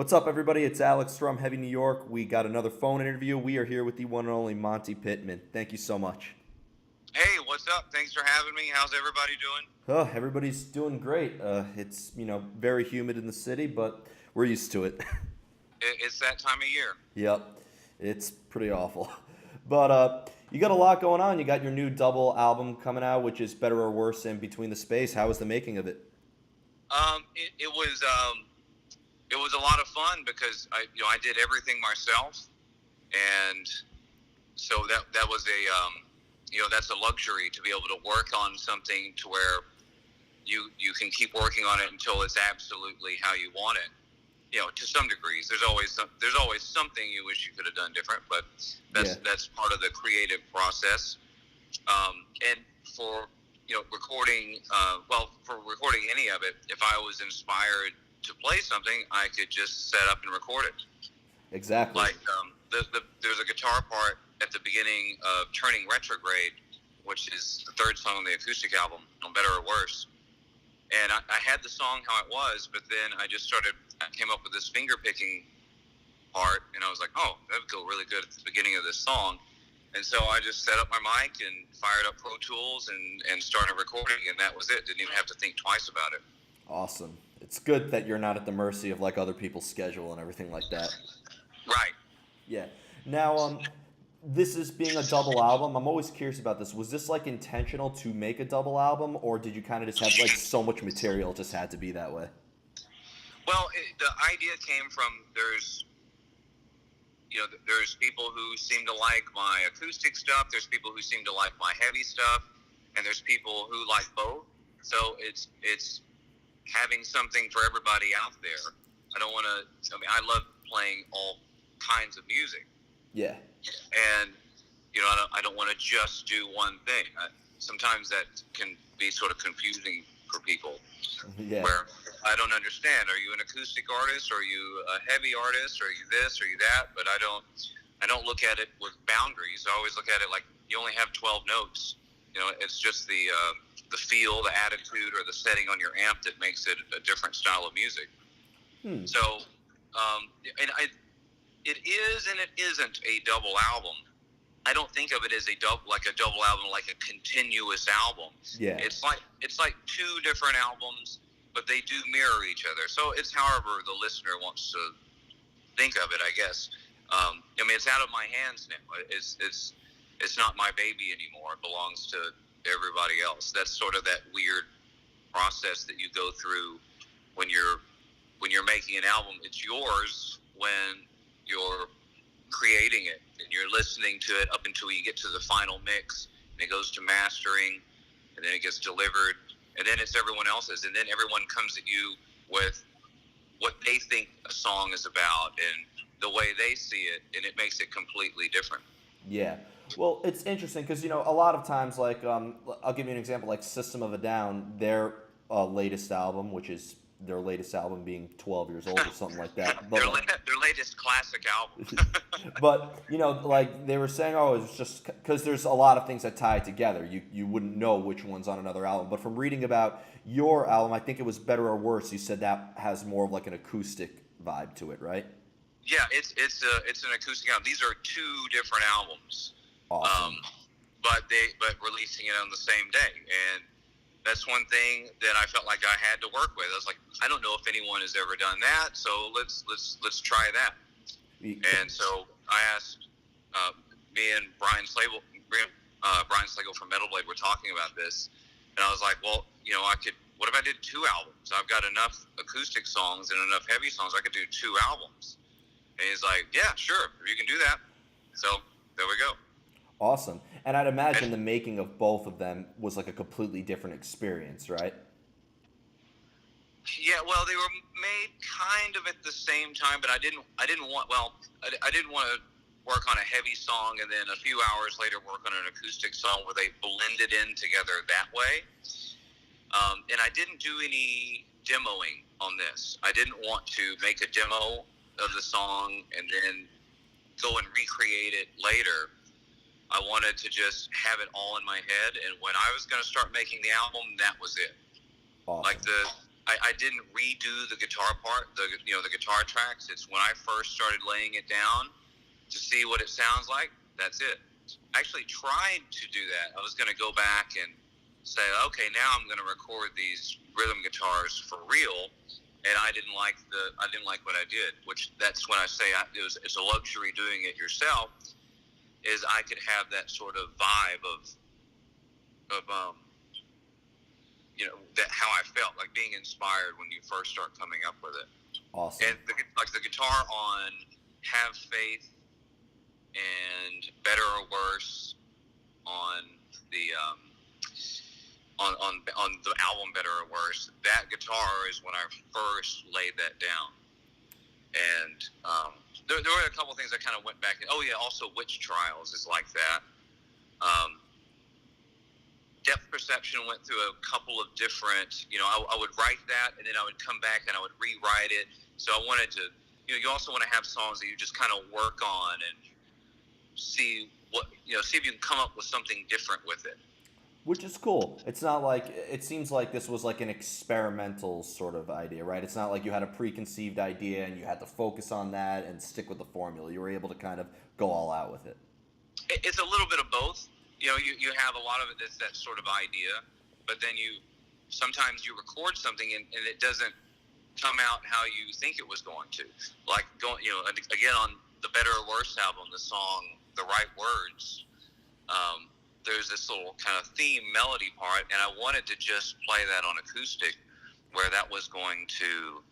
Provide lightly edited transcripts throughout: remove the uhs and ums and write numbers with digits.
What's up, everybody? It's Alex from Heavy New York. We got another phone interview. We are here with the one and only Monte Pittman. Thank you so much. Hey, what's up? Thanks for having me. How's everybody doing? Everybody's doing great. It's very humid in the city, but we're used to it. It's that time of year. Yep, it's pretty awful. But you got a lot going on. You got your new double album coming out, which is Better or Worse in Between the Space. How was the making of it? It was a lot of fun because I did everything myself, and so that was that's a luxury to be able to work on something to where you can keep working on it until it's absolutely how you want it. To some degrees, there's always something you wish you could have done different, but Yeah, that's part of the creative process. And for recording, for recording any of it, if I was inspired to play something, I could just set up and record it. exactly. Like there's a guitar part at the beginning of Turning Retrograde, which is the third song on the acoustic album, on Better or Worse. And I had the song how it was, but then I came up with this finger picking part, and I was like, oh, that would go really good at the beginning of this song. And so I just set up my mic and fired up Pro Tools and started recording, and that was it. Didn't even have to think twice about it. Awesome. It's good that you're not at the mercy of like other people's schedule and everything like that. Right. Yeah. Now, this is being a double album. I'm always curious about this. Was this like intentional to make a double album, or did you kind of just have like so much material it just had to be that way? Well, the idea came from there's people who seem to like my acoustic stuff. There's people who seem to like my heavy stuff, and there's people who like both. So it's having something for everybody out there. I don't want to. I mean, I love playing all kinds of music, Yeah. and I don't want to just do one thing. Sometimes that can be sort of confusing for people, Yeah. where I don't understand. Are you an acoustic artist? Are you a heavy artist? Are you this? Are you that? But I don't look at it with boundaries. I always look at it like you only have 12 notes. It's just the feel, the attitude, or the setting on your amp that makes it a different style of music. Hmm. So, it is and it isn't a double album. I don't think of it as a double album, like a continuous album. Yeah. It's like two different albums, but they do mirror each other. So it's however the listener wants to think of it, I guess. It's out of my hands now. It's not my baby anymore. It belongs to everybody else. That's sort of that weird process that you go through when you're making an album. It's yours when you're creating it and you're listening to it up until you get to the final mix, and it goes to mastering, and then it gets delivered, and then it's everyone else's, and then everyone comes at you with what they think a song is about and the way they see it, and it makes it completely different. Yeah. Well, it's interesting because a lot of times, like, I'll give you an example, like System of a Down, their latest album, which is their latest album being 12 years old or something like that. But like, Their latest classic album. but like they were saying, oh, it's just because there's a lot of things that tie it together. You wouldn't know which one's on another album. But from reading about your album, I think it was Better or Worse. You said that has more of like an acoustic vibe to it, right? Yeah, it's an acoustic album. These are two different albums, um, Awesome. but releasing it on the same day, and that's one thing that I felt like I had to work with. I was like, I don't know if anyone has ever done that, so let's try that. And so I asked, me and Brian Slagle from Metal Blade were talking about this, and I was like, well, I could. What if I did two albums? I've got enough acoustic songs and enough heavy songs. I could do two albums. And he's like, yeah, sure, you can do that. So there we go. Awesome. And I'd imagine And the making of both of them was like a completely different experience, right? yeah, well, they were made kind of at the same time, but I didn't want to work on a heavy song and then a few hours later work on an acoustic song where they blended in together that way. And I didn't do any demoing on this. I didn't want to make a demo of the song and then go and recreate it later. I wanted to just have it all in my head, and when I was going to start making the album, that was it. Like Awesome. I didn't redo the guitar part, the guitar tracks. It's when I first started laying it down to see what it sounds like. That's it. I actually tried to do that. I was going to go back and say, okay, now I'm going to record these rhythm guitars for real, and I didn't like what I did. Which that's when I say it's a luxury doing it yourself. Is I could have that sort of vibe of that how I felt, like being inspired when you first start coming up with it. Awesome. And the guitar on Have Faith and Better or Worse on the on the album Better or Worse, that guitar is when I first laid that down. And there were a couple things I kind of went back and also Witch Trials is like that. Depth Perception went through a couple of different, I would write that and then I would come back and I would rewrite it. So I wanted to, you also want to have songs that you just kind of work on and see see if you can come up with something different with it. Which is cool. It's not like, it seems like this was like an experimental sort of idea, right? It's not like you had a preconceived idea and you had to focus on that and stick with the formula. You were able to kind of go all out with it. It's a little bit of both. You have a lot of it that's that sort of idea, but then sometimes you record something and it doesn't come out how you think it was going to. Like again on the Better or Worse album, the song The Right Words, there's this little kind of theme melody part, and I wanted to just play that on acoustic, where that was going to,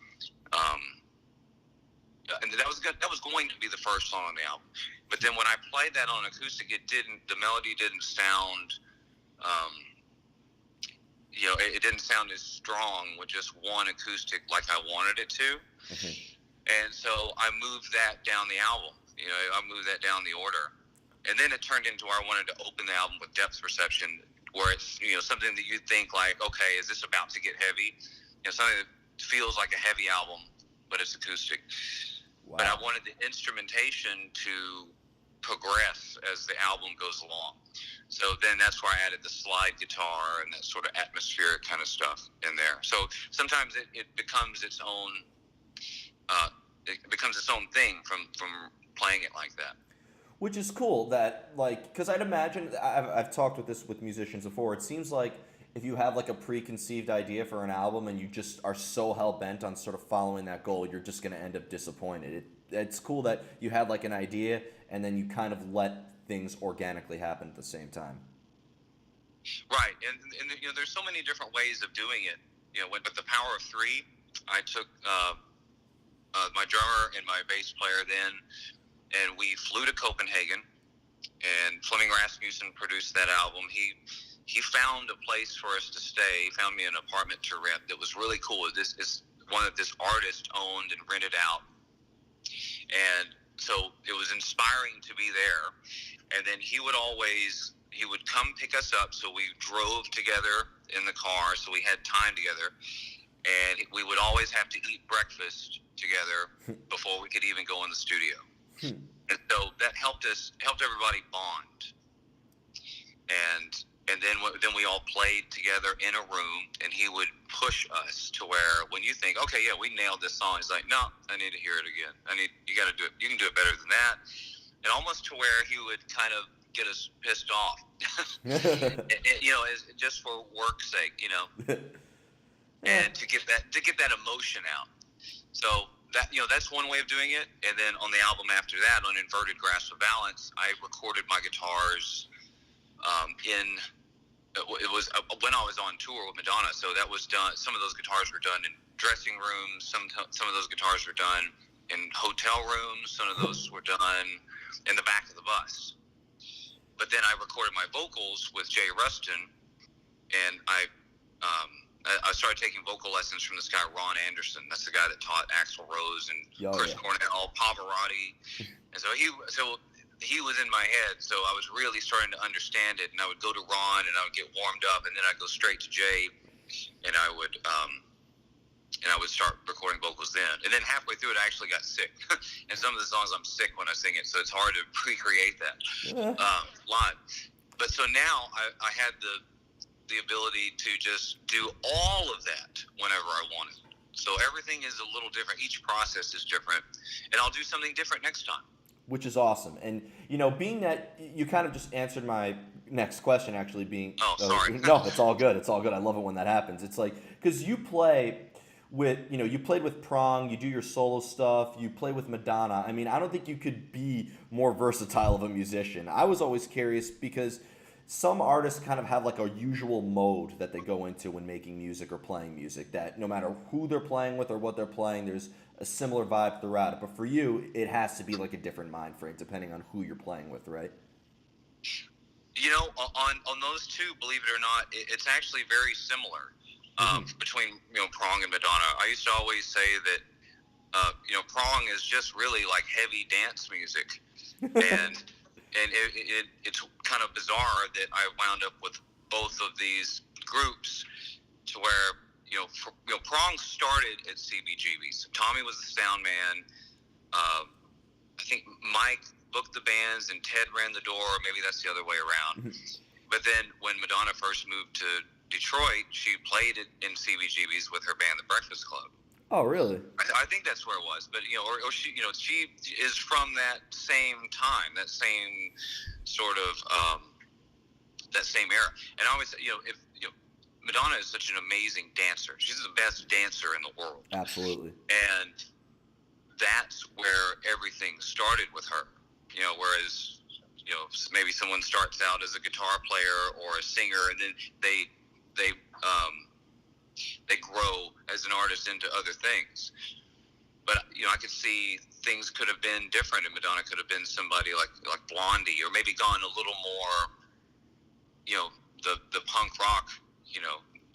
and that was going to be the first song on the album. But then when I played that on acoustic, the melody didn't sound, it didn't sound as strong with just one acoustic like I wanted it to. Mm-hmm. And so I moved that down the album. I moved that down the order. And then it turned into where I wanted to open the album with Depth Perception, where it's, something that you think like, okay, is this about to get heavy? Something that feels like a heavy album, but it's acoustic. Wow. But I wanted the instrumentation to progress as the album goes along. So then that's where I added the slide guitar and that sort of atmospheric kind of stuff in there. So sometimes it becomes its own thing from playing it like that. Which is cool that, like, because I'd imagine, I've talked with musicians before, it seems like if you have like a preconceived idea for an album and you just are so hell-bent on sort of following that goal, you're just going to end up disappointed. It's cool that you had like an idea and then you kind of let things organically happen at the same time. Right, and there's so many different ways of doing it. With the Power of Three, I took my drummer and my bass player then, and we flew to Copenhagen, and Fleming Rasmussen produced that album. He found a place for us to stay. He found me an apartment to rent that was really cool. This is one that this artist owned and rented out. And so it was inspiring to be there. And then he would come pick us up, so we drove together in the car, so we had time together. And we would always have to eat breakfast together before we could even go in the studio. And so that helped everybody bond. And then we all played together in a room, and he would push us to where when you think, okay, yeah, we nailed this song, he's like, no, I need to hear it again. You got to do it. You can do it better than that. And almost to where he would kind of get us pissed off, just for work's sake, and to get that emotion out. So that, that's one way of doing it. And then on the album after that, on Inverted Grasp of Balance, I recorded my guitars it was when I was on tour with Madonna. So that was done. Some of those guitars were done in dressing rooms. Some of those guitars were done in hotel rooms. Some of those were done in the back of the bus. But then I recorded my vocals with Jay Rustin, and I started taking vocal lessons from this guy Ron Anderson. That's the guy that taught Axl Rose and Chris Cornell, Pavarotti, and so he was in my head. So I was really starting to understand it, and I would go to Ron and I would get warmed up, and then I'd go straight to Jay, and I would start recording vocals then. And then halfway through it, I actually got sick. And some of the songs I'm sick when I sing it, so it's hard to recreate that live. But so now I had the ability to just do all of that whenever I wanted. So everything is a little different. Each process is different, and I'll do something different next time. Which is awesome. And being that you kind of just answered my next question, actually being Oh, sorry. no, it's all good. It's all good. I love it when that happens. It's like because you play with you played with Prong, you do your solo stuff, you play with Madonna. I mean, I don't think you could be more versatile of a musician. I was always curious because some artists kind of have like a usual mode that they go into when making music or playing music, that no matter who they're playing with or what they're playing, there's a similar vibe throughout it. But for you, it has to be like a different mind frame depending on who you're playing with, right? On those two, believe it or not, it's actually very similar between Prong and Madonna. I used to always say that Prong is just really like heavy dance music, and it's kind of bizarre that I wound up with both of these groups to where Prong started at CBGB's. Tommy was the sound man. I think Mike booked the bands and Ted ran the door. Maybe that's the other way around. But then when Madonna first moved to Detroit, she played it in CBGB's with her band, The Breakfast Club. Oh, really? I think that's where it was. But or she, she is from that same time, that same sort of that same era. And I always say, if Madonna is such an amazing dancer. She's the best dancer in the world. Absolutely. And that's where everything started with her. Whereas maybe someone starts out as a guitar player or a singer, and then they grow as an artist into other things. But I could see things could have been different, and Madonna could have been somebody like Blondie, or maybe gone a little more, the punk rock,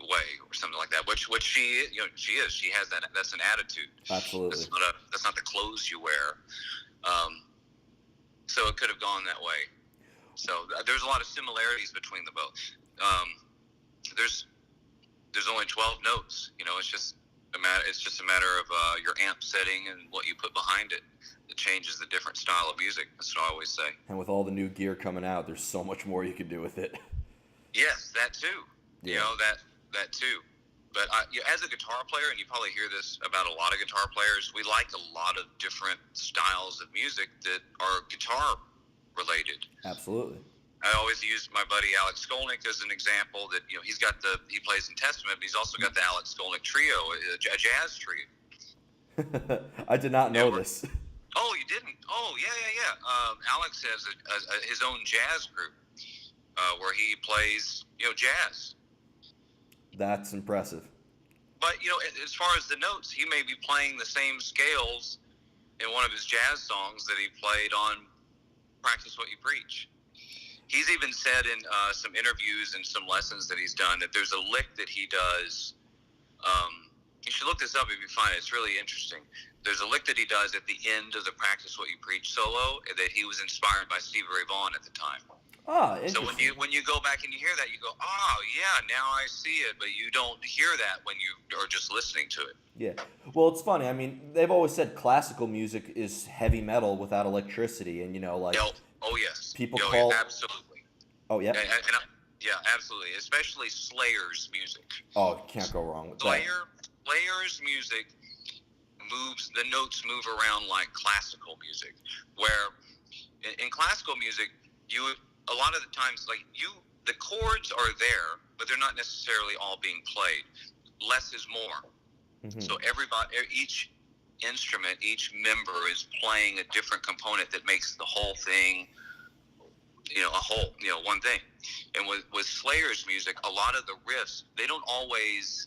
way or something like that. Which she she is. She has that. That's an attitude. Absolutely. That's not the clothes you wear. So it could have gone that way. So there's a lot of similarities between the both. There's only 12 notes. It's just a matter of your amp setting and what you put behind it. It changes the different style of music. That's what I always say. And with all the new gear coming out, there's so much more you can do with it. Yes, that too. Yeah. That too. But as a guitar player, and you probably hear this about a lot of guitar players, we like a lot of different styles of music that are guitar related. Absolutely. I always use my buddy Alex Skolnick as an example. That he plays in Testament, but he's also got the Alex Skolnick trio, a jazz trio. I did not know this. Oh, you didn't? Oh, yeah. Alex has his own jazz group where he plays jazz. That's impressive. But as far as the notes, he may be playing the same scales in one of his jazz songs that he played on Practice What You Preach. He's even said in some interviews and some lessons that he's done that there's a lick that he does. You should look this up if you find it. It's really interesting. There's a lick that he does at the end of the Practice What You Preach solo that he was inspired by Stevie Ray Vaughan at the time. Ah, so interesting. when you go back and you hear that, you go, oh, yeah, now I see it. But you don't hear that when you are just listening to it. Yeah. Well, it's funny. I mean, they've always said classical music is heavy metal without electricity. And, Oh, yes. People call... Absolutely. Oh, yeah? Yeah, absolutely. Especially Slayer's music. Oh, can't go wrong with that. Slayer's music the notes move around like classical music, where in classical music, a lot of the times, the chords are there, but they're not necessarily all being played. Less is more. Mm-hmm. So each instrument, each member is playing a different component that makes the whole thing, a whole, one thing. And with Slayer's music, a lot of the riffs, they don't always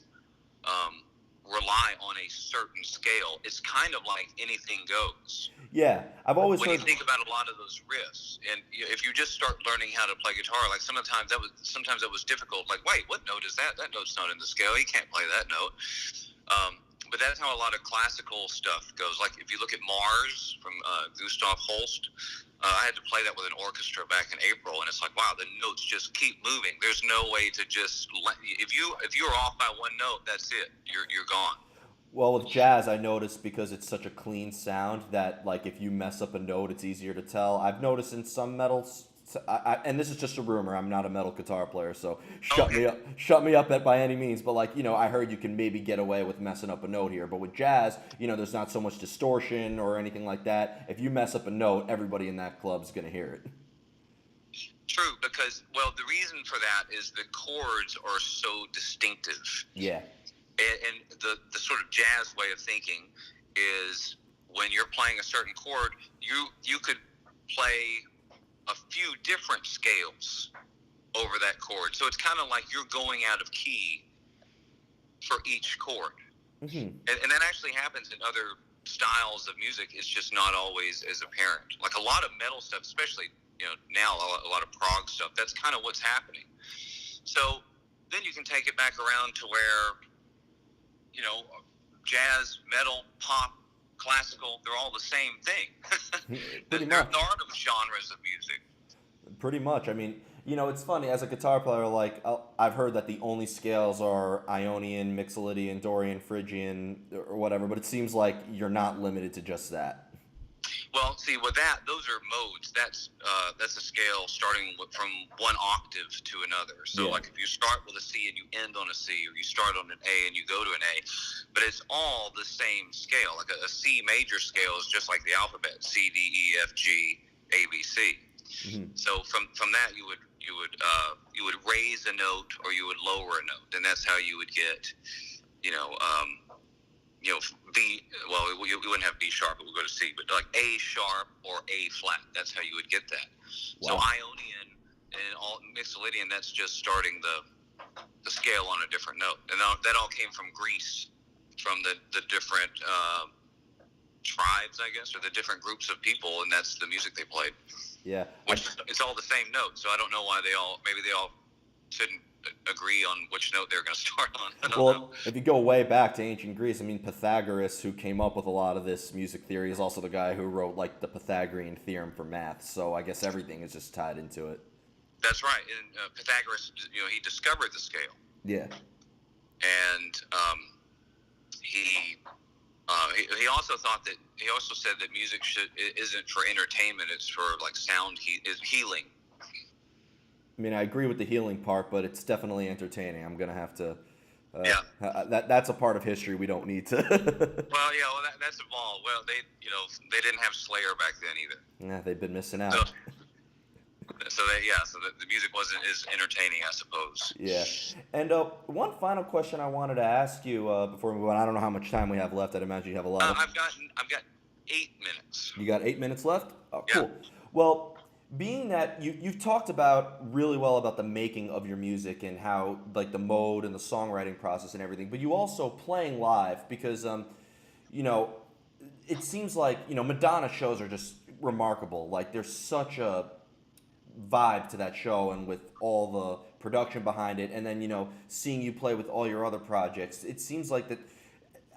rely on a certain scale. It's kind of like anything goes. Yeah, I've always when you think about a lot of those riffs, and if you just start learning how to play guitar, sometimes that was difficult. Like, wait, what note is that? That note's not in the scale. You can't play that note. But that's how a lot of classical stuff goes. Like if you look at Mars from Gustav Holst, I had to play that with an orchestra back in April, and it's like, wow, the notes just keep moving. There's no way to just if you're off by one note, that's it. You're gone. Well, with jazz, I noticed because it's such a clean sound that, if you mess up a note, it's easier to tell. I've noticed in some metal and this is just a rumor. I'm not a metal guitar player, so Okay. shut me up at by any means. But like, I heard you can maybe get away with messing up a note here. But with jazz, there's not so much distortion or anything like that. If you mess up a note, everybody in that club's gonna hear it. True, because well, the reason for that is the chords are so distinctive, Yeah. and the sort of jazz way of thinking is when you're playing a certain chord, you could play a few different scales over that chord. So it's kind of like you're going out of key for each chord. Hmm. And that actually happens in other styles of music. It's just not always as apparent. Like a lot of metal stuff, especially now a lot of prog stuff, that's kind of what's happening. So then you can take it back around to where jazz, metal, pop, classical, they're all the same thing. Pretty there much. are no genres of music. Pretty much. I mean, it's funny as a guitar player. Like I've heard that the only scales are Ionian, Mixolydian, Dorian, Phrygian, or whatever. But it seems like you're not limited to just that. Well, see, with that, those are modes. That's a scale starting from one octave to another. So, Yeah. like if you start with a C and you end on a C, or you start on an A and you go to an A, but it's all the same scale. Like a C major scale is just like the alphabet: C, D, E, F, G, A, B, C. Mm-hmm. So from that you would raise a note or you would lower a note, and that's how you would get B. Well, we wouldn't have B sharp, but we'll go to C. But like A sharp or A flat, that's how you would get that. Wow. So Ionian and all Mixolydian, that's just starting the scale on a different note, and that all came from Greece, from the different tribes, I guess, or the different groups of people, and that's the music they played. Yeah. Which it's all the same note, so I don't know why maybe they all shouldn't agree on which note they're going to start on. I don't know. If you go way back to ancient Greece, I mean, Pythagoras, who came up with a lot of this music theory, is also the guy who wrote like the Pythagorean theorem for math. So I guess everything is just tied into it. That's right. And Pythagoras, he discovered the scale, Yeah. and he also said that music isn't for entertainment; it's for like sound healing. I mean, I agree with the healing part, but it's definitely entertaining. I'm gonna have to. Yeah. That's a part of history we don't need to. Well, yeah. Well, that's evolved. Well, they didn't have Slayer back then either. Yeah, they've been missing out. So the music wasn't as entertaining, I suppose. Yeah. And one final question I wanted to ask you before we move on. I don't know how much time we have left. I'd imagine you have a lot. I've got 8 minutes. You got 8 minutes left? Oh, Yeah. cool. Well, being that you've talked really well about the making of your music and how like the mode and the songwriting process and everything, but you also playing live because it seems like Madonna shows are just remarkable. Like there's such a vibe to that show and with all the production behind it, and then seeing you play with all your other projects, it seems like that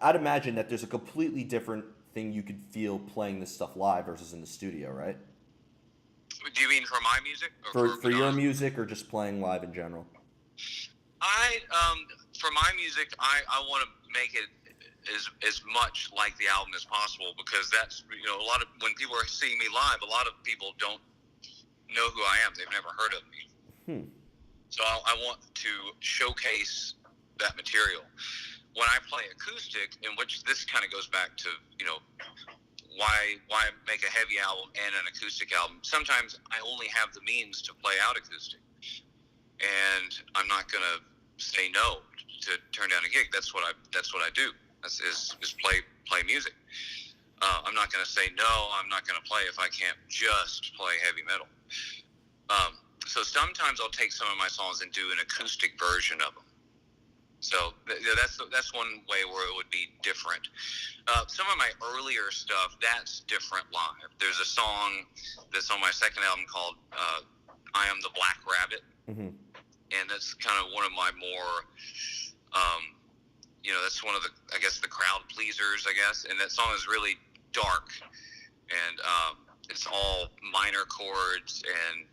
I'd imagine that there's a completely different thing you could feel playing this stuff live versus in the studio, right? Do you mean for my music? Or For your music or just playing live in general? For my music, I want to make it as much like the album as possible, because that's a lot of when people are seeing me live, a lot of people don't know who I am. They've never heard of me. So I want to showcase that material. When I play acoustic, in which this kind of goes back to why make a heavy album and an acoustic album. Sometimes I only have the means to play out acoustic, and I'm not going to say no to turn down a gig. That's what I do. Is play music. I'm not going to say no. I'm not going to play if I can't just play heavy metal. So sometimes I'll take some of my songs and do an acoustic version of them. So that's one way where it would be different. Some of my earlier stuff, that's different live. There's a song that's on my second album called I Am the Black Rabbit. Mm-hmm. And that's kind of one of my more, that's one of the crowd pleasers, I guess. And that song is really dark. And it's all minor chords, and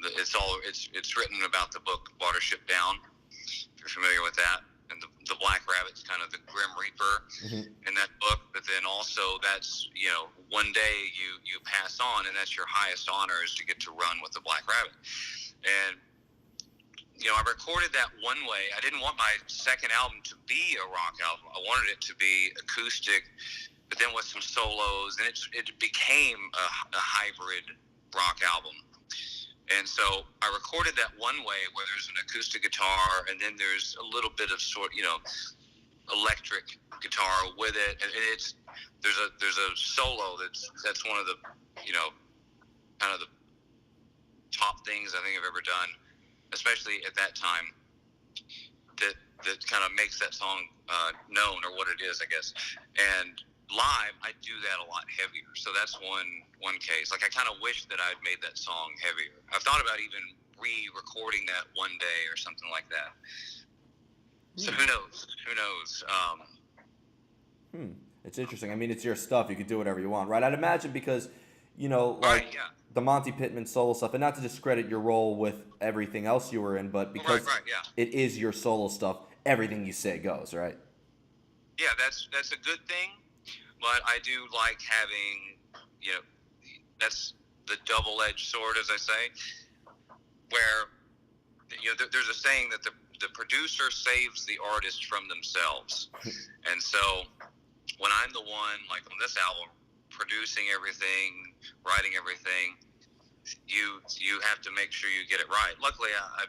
it's written about the book Watership Down, if you're familiar with that. And the Black Rabbit's kind of the Grim Reaper Mm-hmm. in that book, but then also that's, one day you pass on, and that's your highest honor is to get to run with the Black Rabbit. And I recorded that one way. I didn't want my second album to be a rock album. I wanted it to be acoustic, but then with some solos, and it became a hybrid rock album. And so I recorded that one way where there's an acoustic guitar, and then there's a little bit of electric guitar with it, and there's a solo that's one of the kind of the top things I think I've ever done, especially at that time, that kind of makes that song known, or what it is, I guess. And live, I do that a lot heavier. So that's one case. Like, I kind of wish that I'd made that song heavier. I've thought about even re-recording that one day or something like that. So who knows? It's interesting. I mean, it's your stuff. You could do whatever you want, right? I'd imagine because, Right, yeah. the Monte Pittman solo stuff, and not to discredit your role with everything else you were in, but because yeah. it is your solo stuff, everything you say goes, right? Yeah, that's a good thing, but I do like having, that's the double-edged sword, as I say, where, there's a saying that the producer saves the artist from themselves. And so when I'm the one, like on this album, producing everything, writing everything, you have to make sure you get it right. Luckily, I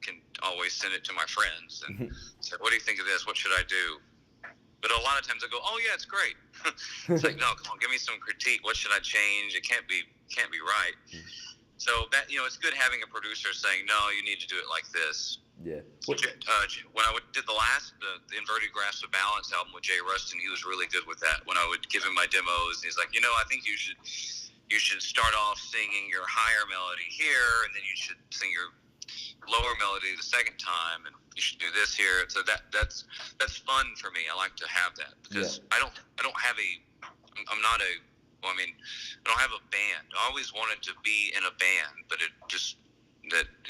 can always send it to my friends and say, what do you think of this? What should I do? But a lot of times I go, oh yeah, it's great. It's like, no, come on, give me some critique. What should I change? It can't be right. So that, it's good having a producer saying, no, you need to do it like this. Yeah. When I did the Inverted Grasp of Balance album with Jay Rustin, he was really good with that. When I would give him my demos, he's like, I think you should start off singing your higher melody here, and then you should sing your lower melody the second time, and you should do this here. So that's fun for me. I like to have that because I don't have I don't have a band. I always wanted to be in a band, but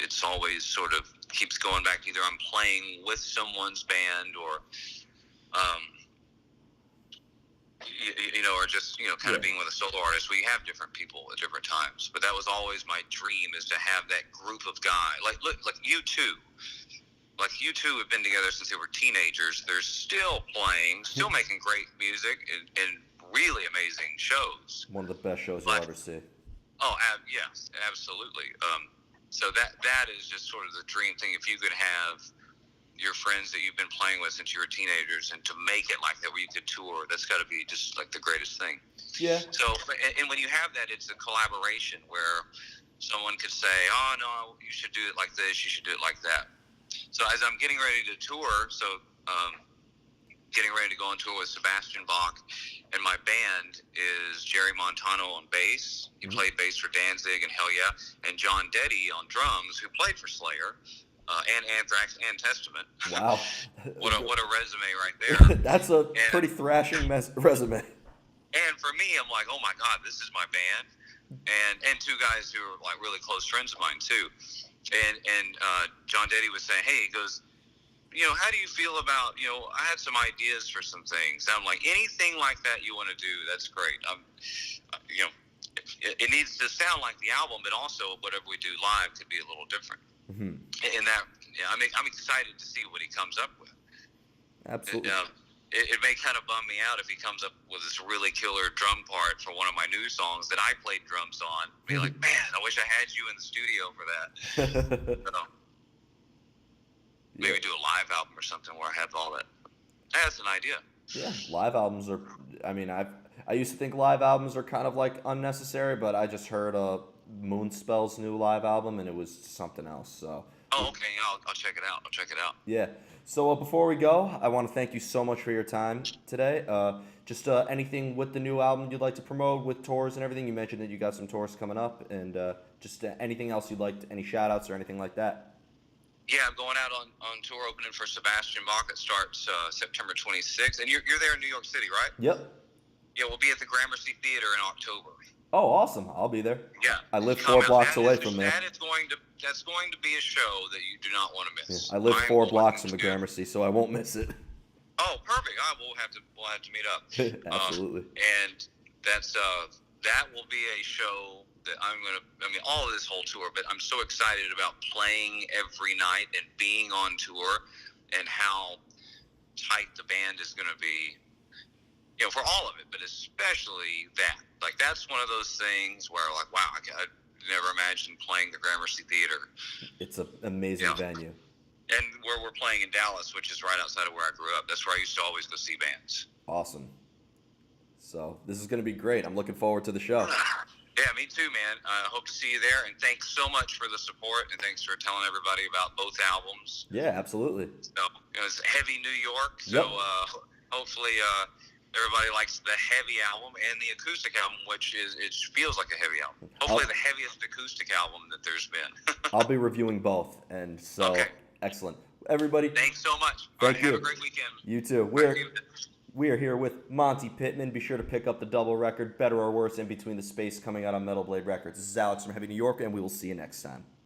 it's always sort of keeps going back to either I'm playing with someone's band or or just kind of being with a solo artist. We have different people at different times, but that was always my dream, is to have that group of guys. Like U2 have been together since they were teenagers. They're still playing, still making great music and really amazing shows. One of the best shows you'll ever see. Oh, yes, absolutely. So that is just sort of the dream thing. If you could have your friends that you've been playing with since you were teenagers, and to make it like that where you could tour, that's got to be just like the greatest thing. Yeah. So, and when you have that, it's a collaboration where someone could say, oh no, you should do it like this, you should do it like that. So as I'm getting ready to tour, getting ready to go on tour with Sebastian Bach, and my band is Jerry Montano on bass. He played bass for Danzig and Hell Yeah, and John Deddy on drums, who played for Slayer, and Anthrax and Testament. Wow. What a resume right there. That's a pretty thrashing resume. And for me, I'm like, oh my God, this is my band. And two guys who are like really close friends of mine too. And John Deddy was saying, hey, he goes, how do you feel about, I had some ideas for some things. And I'm like, anything like that you want to do, that's great. It needs to sound like the album, but also whatever we do live could be a little different. Mm-hmm. And that, I'm excited to see what he comes up with. Absolutely. It may kind of bum me out if he comes up with this really killer drum part for one of my new songs that I played drums on. Be like, man, I wish I had you in the studio for that. Maybe do a live album or something where I have all that. That's an idea. Yeah, live albums are. I used to think live albums are kind of like unnecessary, but I just heard Moonspell's new live album, and it was something else. So. Oh, okay. I'll check it out. Yeah. So before we go, I want to thank you so much for your time today. Just anything with the new album you'd like to promote with tours and everything. You mentioned that you got some tours coming up, and just anything else you'd like, any shout outs or anything like that. Yeah, I'm going out on tour opening for Sebastian Bach. It starts September 26th. And you're there in New York City, right? Yep. Yeah, we'll be at the Gramercy Theater in October. Oh, awesome! I'll be there. Yeah, I live come 4 out. blocks away from there. That's going to be a show that you do not want to Yeah, miss. I live I'm 4 going blocks from the to. Gramercy, so I won't miss it. Oh, perfect. We'll have to meet up. Absolutely. And that will be a show that I mean, all of this whole tour, but I'm so excited about playing every night and being on tour, and how tight the band is going to be. For all of it, but especially that. Like, that's one of those things where, like, wow, I never imagined playing the Gramercy Theater. It's an amazing venue. And where we're playing in Dallas, which is right outside of where I grew up. That's where I used to always go see bands. Awesome. So this is going to be great. I'm looking forward to the show. Yeah, me too, man. I hope to see you there. And thanks so much for the support, and thanks for telling everybody about both albums. Yeah, absolutely. So, it's Heavy New York. So hopefully everybody likes the heavy album and the acoustic album, which it feels like a heavy album. Hopefully the heaviest acoustic album that there's been. I'll be reviewing both, and so excellent. Everybody, thanks so much. Thank you. Have a great weekend. You too. We are here with Monte Pittman. Be sure to pick up the double record, Better or Worse, In Between the Space, coming out on Metal Blade Records. This is Alex from Heavy New York, and we will see you next time.